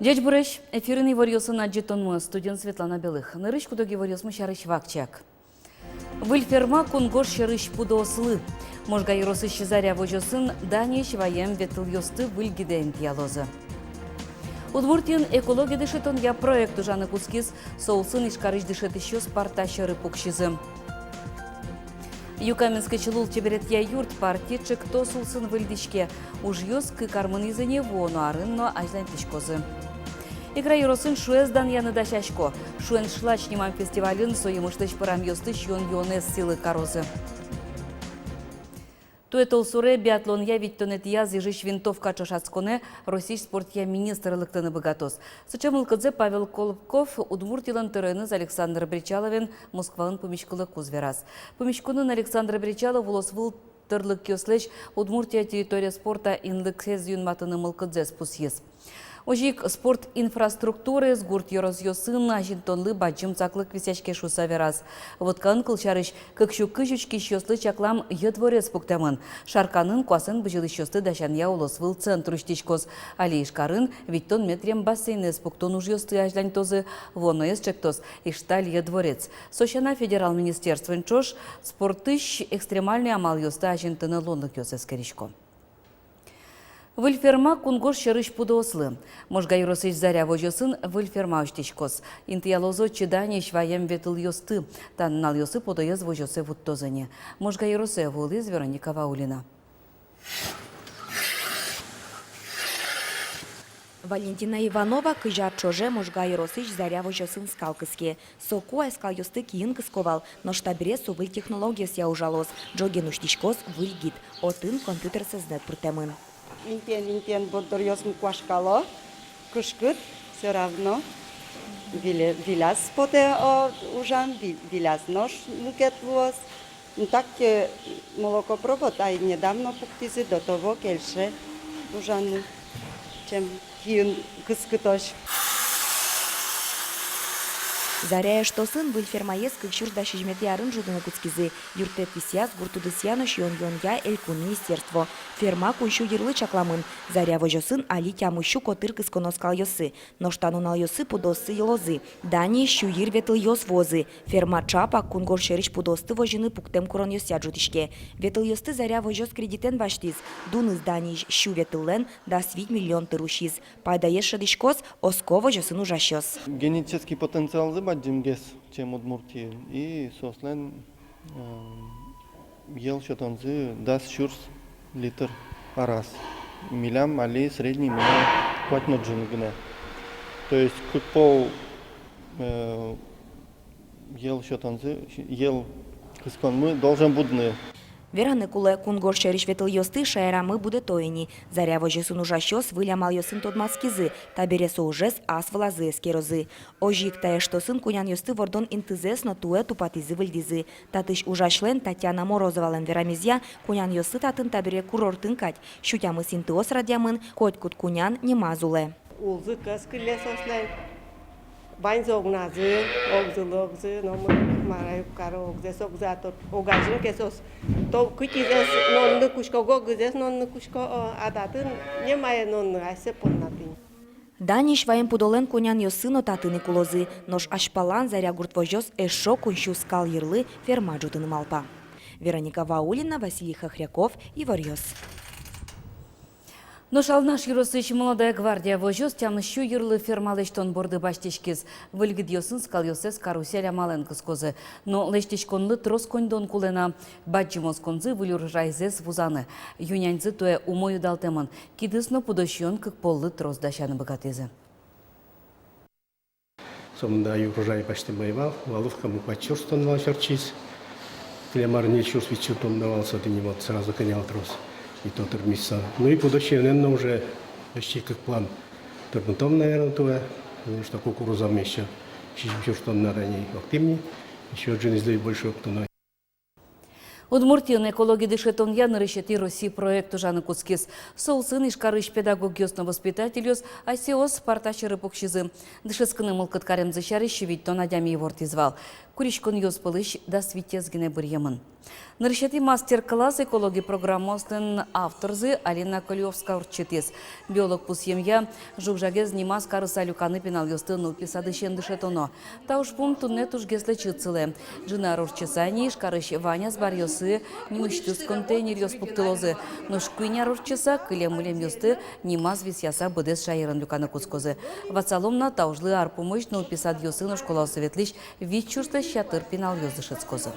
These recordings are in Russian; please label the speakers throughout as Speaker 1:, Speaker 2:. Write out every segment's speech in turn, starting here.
Speaker 1: Дядь Буреш, эфирный варьосы на джетонмы студент Светлана Белых. Нырыш кудоги варьосмы шарыш вакчак. Выльферма кунгош шарыш пудослы. Можга иросы щезаря вожосын данеш ваем ветыл ёсты выльгиден диалозы. Удмуртин экология дышетон я проекту жаны кускиз соусын ишкарыш дышет еще спарта шары пукшизы. Юкаменский чылул чеберет я юрт партичек то сулсын выльдичке. Уж ёс кы карманизыне вону арынно ажлайн тишкозы. Игра юросын шуэздан яны дашашко. Шуэн шлач немам фестивалин соемыштыч пырам ёстыч йон-йонес силы карозы. Туэтол суре биатлон я виттонет яз ежиш винтовка чошацконе российский спортия министр лыктыны богатос. Сычем лыкыдзе Павел Колобков удмуртилан тереныз Александр Бричаловен Москвалын помещкылы кузверас. Помещкунын Александр Бричалов волосвыл тырлык кёслеч Удмуртия территория спорта инлыксез юнматыны мылкыдзе спусьез. Ожик спорт инфраструктуры с гурт ёрозёсын ажинтонлы баджым цаклык висячке шуса вераз. Вот кан кылчарыш кыкшу кыжучки щёслы чаклам йыдворец пуктамын. Шарканын куасын быжылы щёсты дашан я улосвыл центру штичкоз. Али ишкарын виттон метрем бассейнес пуктон уж ёсты ажлань тозы воно ес чектоз ишталь йыдворец. Сощана федерал министерство инчош спортыш экстремальный амал ёсты ажинтыны лонлык ёсес керишко. Выльферма кунгош шырыш пудослы. Можга юросыш заря вожосын выльферма уштичкос. Интиялозо чиданеш ваем ветыл ёсты. Таннал ёсы подоез вожосы вуттозыне. Можга юросе вулиз Вероника Ваулина.
Speaker 2: Валентина Иванова кыжар чоже можга юросыш заря вожосын скалкыске. Соку айскал ёсты киин кысковал, но штабире сувыль технологияс я ужалос. Джоген уштичкос выльгит. Отын компьютер создает прутемын.
Speaker 3: Интен бодор ёсм квашкало, кушкыт, все равно. Виляс поте ужан, виляс нож нукет вуос. Так молокопровод, а недавно пуктизи до того кельше ужан, чем киин кыскытош.
Speaker 2: Заряя что сын выльфермаес кыкшур да шижмет ярын жудыны куцкизы. Юртет висяз гуртудысяны шьон-йон я элькун министерство. Ферма куйшу ярлы чакламын. Заря вожосын али тямущу котыр кысконоскал ёсы. Ноштанунал ёсы пудосы йолозы. Дани щу йыр ветыл ёс возы. Ферма чапа кунгор шерич пудосты вожыны пуктем курон ёся жутишке. Ветыл ёсты заря вожос кредитен баштиз. Дуныз дани щу ветылен да свить миллион тырушиз. Пайдаеш шадишкос оско вожосын ужащос.
Speaker 4: Генетический потенциал баджимгес, чем Удмуртии. И, сослен, ел шатанзы дас шурс литр раз. Милям, али, средний милям, хватно джунгне. То есть, как пол ел шатанзы, ел кыскон мы должен будны.
Speaker 2: Вераны куле кунгор шериш ветыл ёсты шайрамы буде тоини. Заря вожесын ужащос вылямал ёсын тодмаскизы. Табересо ужес ас влазы эскерозы. Ожик тая что сын кунян ёсты вордон интызес но туэ тупатизы выльдизы. Татыш ужашлен Татьяна Морозовален верамизя кунян ёсты татын табере курортын кать. Щутямы синтеос радиамын коть кут кунян немазуле.
Speaker 3: Улзы каскыле сослен. Баньзог назы, огзы, но мы мараю каро огзес огзатор огажин кесос. То кутизес нон ныкушко гогзес нон ныкушко адатын немае нон асе поннатын.
Speaker 2: Даниш ваем пудолен кунян ёсыно татыны кулозы. Нож ашпалан заря гуртвожос эшо кунщу скал ярлы ферма жутын малпа. Вероника Ваулина, Василий Хохряков и Варьос.
Speaker 1: Но шалнаш юросыч молодая гвардия вожос тямны щу юрлы фермалештон борды баштичкиз. Выльгид ёсын скал ёсес каруселя мален кыскозы. Но лештичконлы трос коньдон кулена баджимос конзы вылюр райзес вузаны. Юняньзы туэ умою далтемын. Кидысно пудощион кык поллы трос дащаны богатезы.
Speaker 5: Сомда урожай почти боевал, валовка мы почувствовал на черчиз. Клемар не чувствует, что он давался, ты не вот сразу конял трос. И тот термиса. Ну и будущее, наверное, уже почти как план. Потом, наверное, то, что кукуруза еще что надо не активнее, еще один из больше оптуна.
Speaker 1: Удмуртин экологи дышетон я нарышети России проекту жаны кускис. Соусын ишкарыш педагог ёсно воспитательёс, а сеос партачеры пукшизы. Дышесканы мылкыт карем зачарыш, ведь то надями его ртизвал. Куришкон йоспылыш да свитезгіне біремін. Ныршети мастер-класс экологии программостын авторзы Алина Колевска урчетес. Биолог пусемья жукжагез нимас карысалюканы пенал йостын уписады шендышетоно. Таушпум тунне тужгесле чыцылы. Жинар урчесани шкарыш Ваня сбарьосы немыштыз контейнер йоспуктылозы. Нуш куйняр урчеса кылем-мылем йосты нимас висяса быдес шайырын люканы кускозы. Вацаломна таужлы арпумыш на уписад йосыны школа советлищ вичурсты щатыр пенал йоздышецкозы.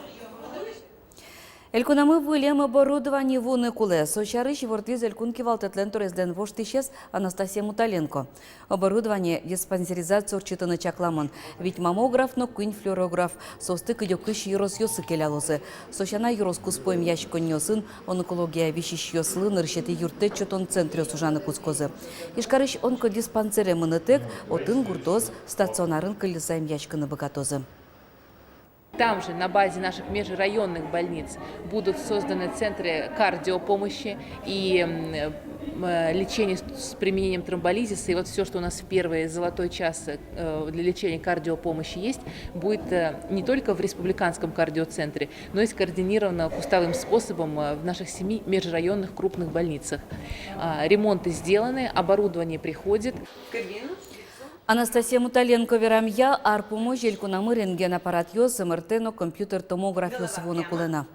Speaker 1: Элькунамы вылем оборудование вуны куле. Сочарыш вортиз элькунки валтетлен турезлен воштищес Анастасия Муталенко. Оборудование диспансеризация урчитыны чакламын. Ведь маммограф, но куин флюорограф. Состык идет кыш юрос йосы келялосы. Сочана юрос куспоем ящикон йосын, онкология вещищ йослы ныршети юрте чотон центре сужаны кускозы. Ишкарыш онкодиспансере мынытек, отын гуртоз стационарын кылысаем ящиканы богатозы.
Speaker 6: Там же, на базе наших межрайонных больниц, будут созданы центры кардиопомощи и лечения с применением тромболизиса. И вот все, что у нас в первый золотой час для лечения кардиопомощи есть, будет не только в республиканском кардиоцентре, но и скоординировано кустовым способом в наших 7 межрайонных крупных больницах. Ремонты сделаны, оборудование приходит.
Speaker 1: Анастасия Муталенко верамья арпумо желькунамы рентген аппарат йос, МРТ, но компьютер томограф йосывуны кулена.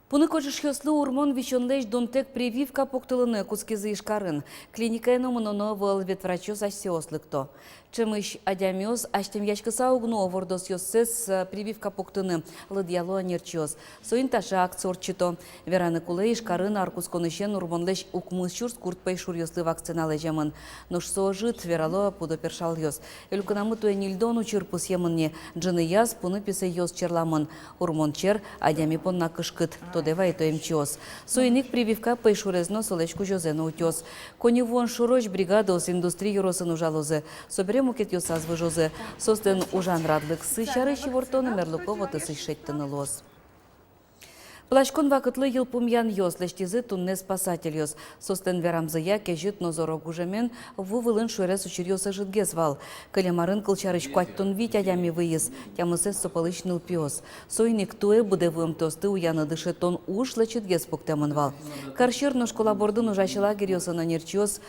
Speaker 1: Пуны кожыш йослы урмон вещонлеш донтек прививка поктылыны кускизы ишкарын. Клиника номыноно выл ветврачёс асеослыкто. Чемыш адямёс аштем яшкыса угно вордос йоссес прививка поктыны лыдьяло нерчёс. Соин таша акцорчито. Вераны куле ишкарын аркусконышен урмонлеш укмыз чурс курт пайшур йослы вакциналы жемын. Нуш соожит верало пудо першал йос. Элькунамы туэ нильдон учырпус емынне. Джыны яз пуны писе йос черламын. Урмон чер адями понна кышкыт. Тодева и то мчос. Соиник прививка пайшурезно солечку жозено утёс. Коневон шуроч бригадос индустрии росын ужалозы. Соберем укет йосаз выжозы. Состен ужан радлык сычарыщи вортоны мерлукова тысыщеттыны лоз. Плачкон вакытлы йылпумян йос, лештизы тунне спасатель йос. Состен верамзыя кежит нозорог ужемен вувылын шурес учирьоса житгезвал. Калемарын кылчарыч куаттон вить адями выез, тямысе сопалыч нылпиос. Сойник туэ будевым тосты уяны дышетон уж лечитгез пуктемынвал. Каршир школа бордын ужащила гирьоса нерчиос,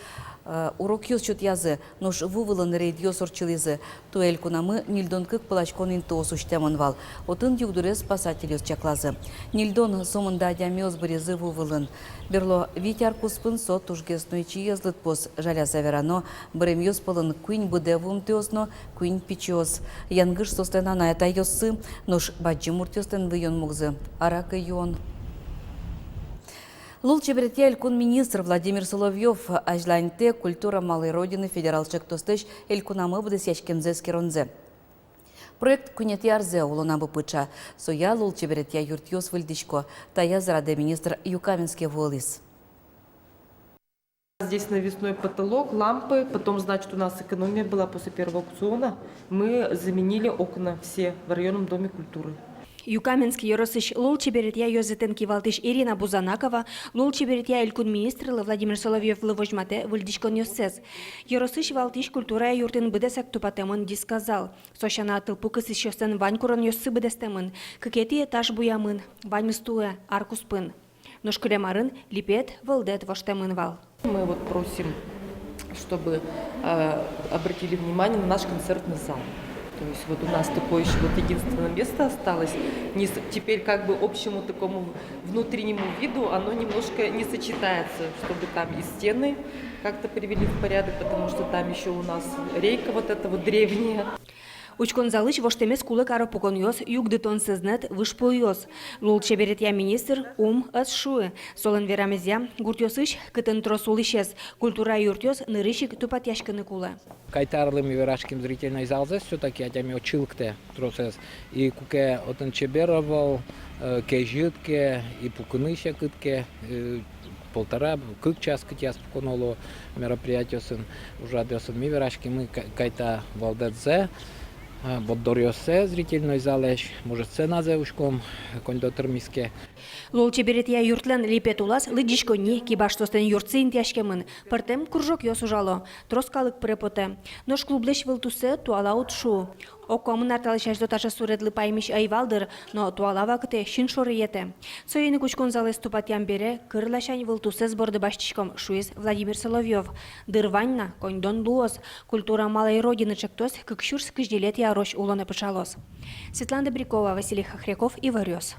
Speaker 1: урок йос чут язы, нож вувылын рейд йос орчилизы. Туэль кунамы нильдонкык плачкон интоос уштемынвал. Отын югдуре спасатель йос чаклазы. Нильдон сомында адямиос бырезы вувылын. Берло витяр куспын сот тужгесной чиезлыт пос жаляса верано, брем йос пылын куин будевум тёсно, куин пичиос. Янгыш состена на это йосы, нож баджимур тёстен выйон мугзы. Арака йон. Лул чебретя элькун министр Владимир Соловьев ажланьте культура малой родины федералчык тостыш элькунамы быдыс яшкемзес керонзе. Проект күнети арзе улына быпыча. Соя лул чебретя юртьёс выльдичко. Тая зараде министр Юкаменский волис.
Speaker 7: Здесь навесной потолок, лампы, потом, значит, у нас экономия была после первого аукциона. Мы заменили окна все в районном доме культуры.
Speaker 2: Юкаменский Yorosыш лул чеберетья йозетен кивалтыш Ирина Бузанакова, лул чеберетья элькун министр Владимир Соловьев лывожмате выльдишкон йоссез. Yorosыш валтыш культура юртын быдесак тупатемын дисказал. Сошана тылпу кысыш йоссен ванькурон йоссы быдестемын, кыкети этаж буямын, ваньмыстуэ, аркуспын. Ношкулемарын липет вылдет воштемын вал.
Speaker 7: Мы вот просим, чтобы обратили внимание на наш концертный зал. То есть вот у нас такое еще вот единственное место осталось. Теперь как бы общему такому внутреннему виду оно немножко не сочетается, чтобы там и стены как-то привели в порядок, потому что там еще у нас рейка вот эта вот древняя.
Speaker 2: Учкон залыч воштемес кулы кары пукон йос, югдытон сызнет вышпыл йос. Лул чеберетья министр ас шуы. Солын верамезя, гурт йосыш, кытын тросул ищес. Культура юрт йос, нырышик тупат яшканы кулы.
Speaker 8: Кайтарлым верашким зрительной залзе все-таки атями очилкте тросес. И куке отын чеберовал, кежитке, и пукыныша кытке, 1,5 час кытяс пуконоло мероприятие сын. Уже адресын ми верашки мы кайта валдетзе. Боддорьосе зрительной залеш, может ценазе ушком, кондотер миске.
Speaker 2: Лол чеберетья юртлен липет улас лыдишко не кибаштостен юртсин тяшкемын. Партем кружок йос ужало, троскалык препоте. Нож клублеш вылтусе туалаут шу. Окомын арталышаш доташа суретлы паймиш айвалдыр, но туалава кыте шин шоры ете. Союны кучкон залы ступатян бере, кырлашань вылтусы сборды баштичком Шуис Владимир Соловьев. Дырваньна, коньдон луос, культура малой родины чектос, как щурс кыжделет ярош улоны пышалос. Светлана Добрякова, Василий Хохряков и Варёс.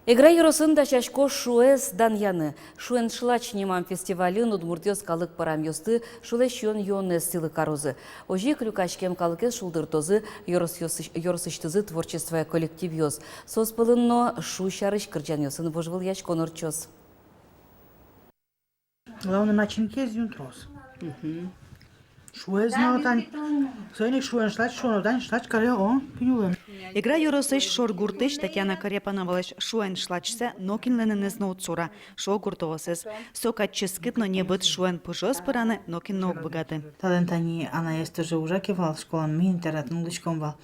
Speaker 1: Игра Еросында чашко шуэс даньяны. Шуэн шлач немам фестивалын удмуртёс калык парам ёсты, шуле шуэн ённы силы карузы. Ожи клюкачкем калыкес шулдыртозы, ёрсыштызы творчество коллектив ёс. Соспылынно шу шарыш кырджан ёсын вожвыл яч конорчос.
Speaker 9: Главное начинки из юнтрос. Шуэзнотань. Соник шуэншлач, шуэнотань, шлач карео, пинюлен.
Speaker 2: Игра Юросыш шор гуртыш Татьяна Карепановалаш шуэн шлачсе нокинлене незноутсура, шо гуртовосес. Сокатческитно не быт шуэн пыжос пыраны нокин ног богаты.
Speaker 9: Талентани она есть тоже ужакивал школан ми интернет нуличком вал.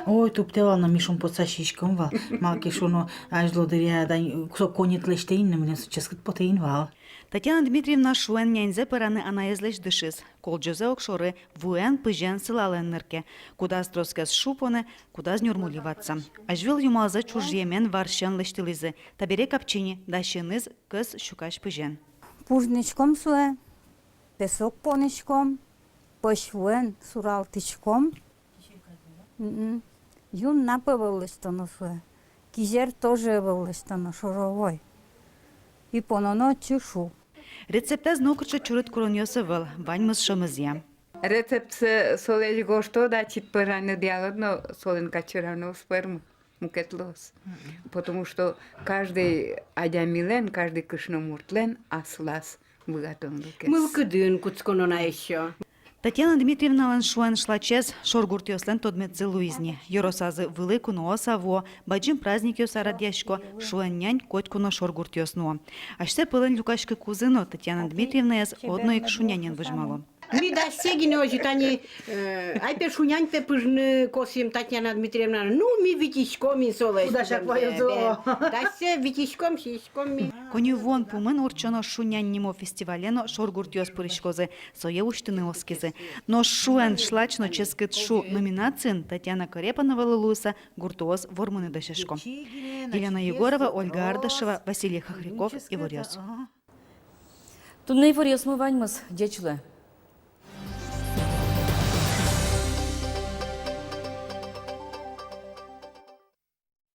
Speaker 9: Ой, туптевал на мишум подсашишком вал. Малки шуно аж лодыря дань конит лештейн, мне суческит потейн вал.
Speaker 2: Татьяна Дмитриевна шуэн няньзе пыраны анаезлеш дышис. Колджозе окшоры вуэн пыжен сылаленнерке. Куда строскес шупоне, куда знюрмуливаться. Ажвил юмалзе чужьемен варшен лештилизе. Табере капчини, дащениз кыз щукаш пыжен.
Speaker 10: Пужничком суэ, песок поничком, пошвуэн суралтичком. Юн напывалыштано суэ. Кизер тоже вылыштано шоровой. И пононо чушу.
Speaker 2: Рецепта знокрча чурит короньосы выл, ваньмыз шымызья.
Speaker 11: Рецепт солеж гошто да чит пыраны диалодно солен качырано сперму мукетлос. Потому что каждый адямилен, каждый кышномуртлен аслас выготовлен.
Speaker 10: Мылкыдын куцконона еще.
Speaker 2: Татьяна Дмитриевна лан шуэн шлачез шоргуртёслен тодметзе Луизни. Йоросазы вылыку ноосаво, баджим праздник ёсарадяшко, шуэн нянь котькуно шоргуртёсно. Ашсе пылын люкашкы кузыно Татьяна Дмитриевна яз одно ик шунянин выжмало.
Speaker 10: Ми да сегине ожитани, айпе шунянь пе пыжны косим Татьяна Дмитриевна, ну ми витишком ми солеш.
Speaker 9: Куда шак поёзо?
Speaker 10: Да се витишком, шишком ми.
Speaker 2: Коню вон пумын урчоно шуняннимо фестивалено шоргуртёс пырышкозы, сое уштыны оскизы. Но шуэн шлачно ческит шу номинациян Татьяна Карепанова лылуса гуртуоз вормыны дышешко. Елена Егорова, Ольга Ардашева, Василий Хохряков и Варёс.
Speaker 1: Тунней Варёс мы ваньмыз, дечулы.